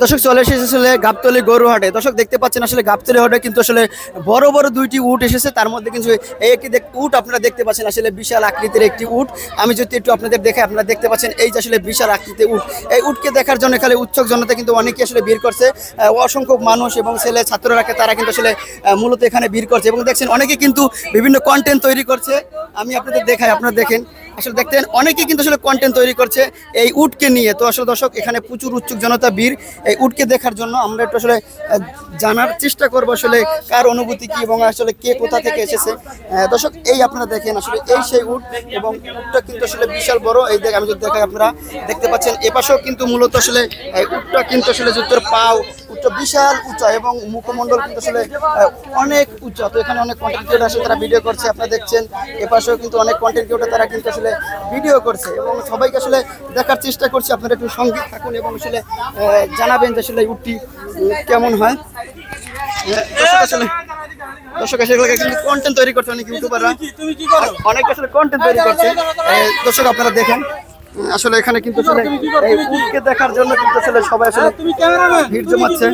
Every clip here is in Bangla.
দর্শক চলে এসেছে আসলে গাবতলী গরু হাটে। দর্শক দেখতে পাচ্ছেন আসলে গাবতলী হাটে কিন্তু আসলে বড় বড় দুইটি উট এসেছে, তার মধ্যে কিন্তু এই একটি উট আপনারা দেখতে পাচ্ছেন আসলে বিশাল আকৃতির একটি উট। আমি যদি একটু আপনাদের দেখে, আপনারা দেখতে পাচ্ছেন এই যে আসলে বিশাল আকৃতির উট। এই উটকে দেখার জন্য খালি উৎসুক জনতা কিন্তু অনেকে আসলে ভিড় করছে, অসংখ্য মানুষ এবং ছেলে ছাত্ররা তারা কিন্তু আসলে মূলত এখানে ভিড় করছে এবং দেখছেন অনেকে কিন্তু বিভিন্ন কন্টেন্ট তৈরি করছে। আমি আপনাদের দেখাই, আপনারা দেখেন আসলে দেখতেন অনেকে কিন্তু আসলে কন্টেন্ট তৈরি করছে এই উটকে নিয়ে। তো আসলে দর্শক এখানে প্রচুর উৎসুক জনতা ভিড় এই উটকে দেখার জন্য। আমরা একটু আসলে জানার চেষ্টা করবো আসলে কার অনুভূতি কি এবং আসলে কে কোথা থেকে এসেছে। দর্শক এই আপনারা দেখেন আসলে এই সেই উট এবং উটটা কিন্তু আসলে বিশাল বড়। এই দেখ আমি যদি দেখাই, আপনারা দেখতে পাচ্ছেন এপাশেও কিন্তু মূলত আসলে এই উটটা কিন্তু আসলে যুদ্ধের পাও উটটা বিশাল উঁচা এবং মুখমণ্ডল কিন্তু আসলে অনেক উঁচা। তো এখানে অনেক কন্টেন্ট ক্রিয়েটর আসলে তারা ভিডিও করছে, আপনারা দেখছেন এপাশেও কিন্তু অনেক কন্টেন্ট ক্রিয়েটর তারা কিন্তু আসলে ভিডিও করছে এবং সবাইকে আসলে দেখার চেষ্টা করছে। আপনারা একটু সঙ্গে থাকুন এবং আসলে জানাবেন যে আসলে উটটি কেমন হয়। দর্শক আসলে কিন্তু কন্টেন্ট তৈরি করছে অনেক ইউটিউবাররা, অনেক আসলে কন্টেন্ট তৈরি করছে। দর্শক আপনারা দেখেন আসলে এখানে কিন্তু আসলে এই উটকে দেখার জন্য কিন্তু আসলে সবাই আসলে ভিড় জমাচ্ছে।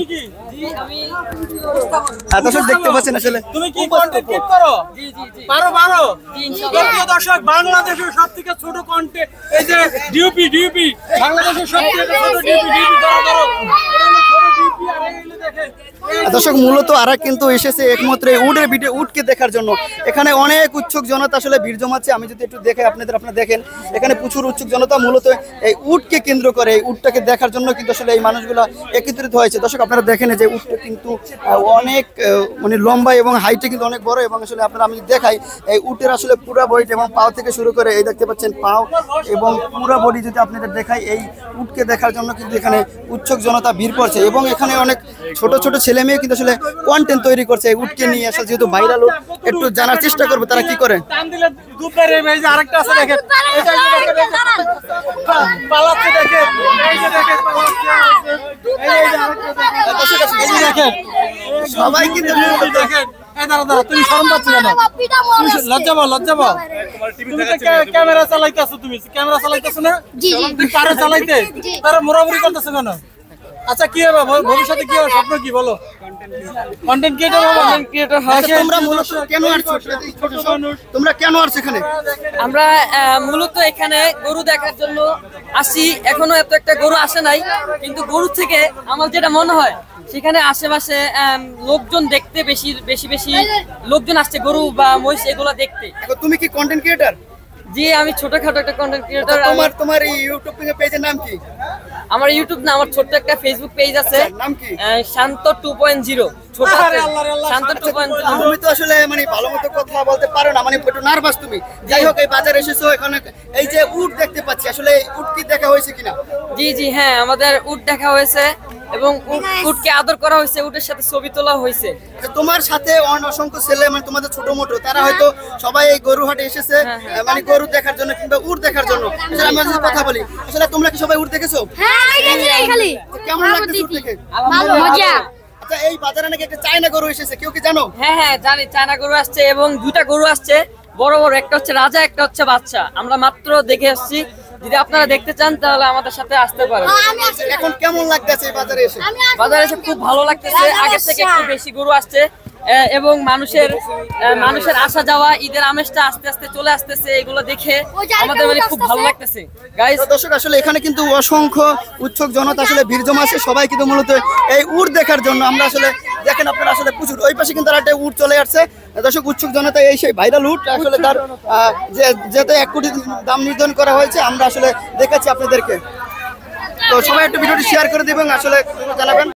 দর্শক দেখতে পাচ্ছেন আসলে তুমি কি কন্টেন্ট ক্রিয়েট করো? জি জি জি পারো। প্রিয় দর্শক, বাংলাদেশের সবথেকে ছোট কন্টেন্ট এই যে ডিউপি বাংলাদেশের সবথেকে ছোট ডিউপি ধরো দর্শক মূলত আরা কিন্তু এসেছে একমাত্র এই উটের ভিডিও উটকে দেখার জন্য। এখানে অনেক উৎসুক জনতা আসলে ভিড় জমাচ্ছে। আমি যদি একটু দেখে আপনারা দেখেন এখানে প্রচুর উৎসুক জনতা মূলত এই উটকে কেন্দ্র করে এই উটটাকে দেখার জন্য কিন্তু আসলে এই মানুষগুলো একত্রিত হয়েছে। দর্শক আপনারা দেখেন যে উটটা কিন্তু অনেক মানে লম্বা এবং হাইটে কিন্তু অনেক বড় এবং আসলে আপনারা আমি দেখাই এই উটের আসলে পুরা বডি এবং পাও থেকে শুরু করে এই দেখতে পাচ্ছেন পাও এবং পুরা বডি যদি আপনাদের দেখাই এই উটকে দেখার জন্য কিন্তু এখানে উৎসুক জনতা ভিড় করছে এবং এখানে অনেক ছোট ছোট ছেলে মেয়ে কিন্তু আসলে কন্টেন্ট তৈরি করছে এই উটকে নিয়ে। আসলে যেহেতু ভাইরাল উট একটু জানার চেষ্টা করবো তারা কি করে। আরেকটা আছে দেখেন, পালাচ্ছে দেখেন, সবাই কিন্তু দেখেন। তুমি শরম পাচ্ছ কেন? লজ্জা পাও। ক্যামেরা চালাইতেছো, তুমি ক্যামেরা চালাইতেছো না? তুমি পারো চালাইতে, তারা মোরামুরি করতেছো কেন? আচ্ছা কি হবে ভবিষ্যতে, কি হবে স্বপ্ন, কি বলো? কন্টেন্ট ক্রিয়েটর হয়। তোমরা মূলত কেন আসছো? তোমরা কেন আসছো এখানে? আমরা মূলত এখানে গরু দেখার জন্য আসি। এখনো এত একটা গরু আসে নাই, কিন্তু গরু থেকে আমার যেটা মনে হয় সেখানে আশেপাশে লোকজন দেখতে বেশি লোকজন আসছে গরু বা মহিষ এগুলো দেখতে। তুমি কি কন্টেন্ট ক্রিয়েটর? জি, আমি ছোটখাটো একটা কন্টেন্ট ক্রিয়েটর। তোমার এই ইউটিউব পেজের নাম কি? আমার ইউটিউব না, আমার ছোট্ট একটা ফেসবুক পেজ আছে। নাম কি? শান্ত 2.0। ছোট শান্ত 2.0। তুমি তো আসলে মানে ভালো মতো কথা বলতে পারো না, মানে একটু নার্ভাস তুমি। যাই হোক, এই বাজারে এসেছো, এখানে এই যে উট দেখতে পাচ্ছি, আসলে উট কি দেখা হয়েছে কিনা? জি জি হ্যাঁ, আমাদের উট দেখা হয়েছে এবং উটকে আদর করা হয়েছে, উটের সাথে ছবি তোলা হয়েছে। তোমার সাথে অসংখ্য ছেলে মানে তোমাদের ছোট মোটো তারা হয়তো সবাই এই গরু হাটে এসেছে মানে গরু দেখার জন্য কিংবা উট দেখার জন্য। আমি যদি কথা বলি, আসলে তোমরা কি সবাই উট দেখেছো? কেমন লাগছে উট দেখে? আচ্ছা, এই বাজারে নাকি একটা চায়না গরু এসেছে, কেউ কি জানো? হ্যাঁ জানি, চায়না গরু আসছে এবং দুটা গরু আসছে বড় বড়, একটা হচ্ছে রাজা, একটা হচ্ছে বাচ্চা। আমরা মাত্র দেখে আসছি, যদি আপনারা দেখতে চান তাহলে আমাদের সাথে আসতে পারেন। এখন কেমন লাগতেছে এই বাজারে এসে? বাজারে এসে খুব ভালো লাগতেছে, আগের থেকে একটু বেশি গরু আসছে এবং মানুষের আসা যাওয়া, ঈদের আমেজটা আস্তে আস্তে চলে আসতেছে, এগুলো দেখে আমাদের মানে খুব ভালো লাগতেছে। গাইস দর্শক আসলে এখানে কিন্তু অসংখ্য উৎসুক জনতা আসলে ভিড় জমাছে, সবাই কিন্তু মূলত এই উট দেখার জন্য। আমরা আসলে দেখেন আপনারা আসলে প্রচুর, ওই পাশে কিন্তু একটা উট চলে আসছে। দর্শক উৎসুক জনতা এই সেই ভাইরাল উট আসলে তার যেতে 1 কোটি দাম নির্ধারণ করা হয়েছে, আমরা আসলে দেখাচ্ছি আপনাদেরকে। তো সবাই একটু ভিডিওটি শেয়ার করে দিবেন, আসলে জানাবেন।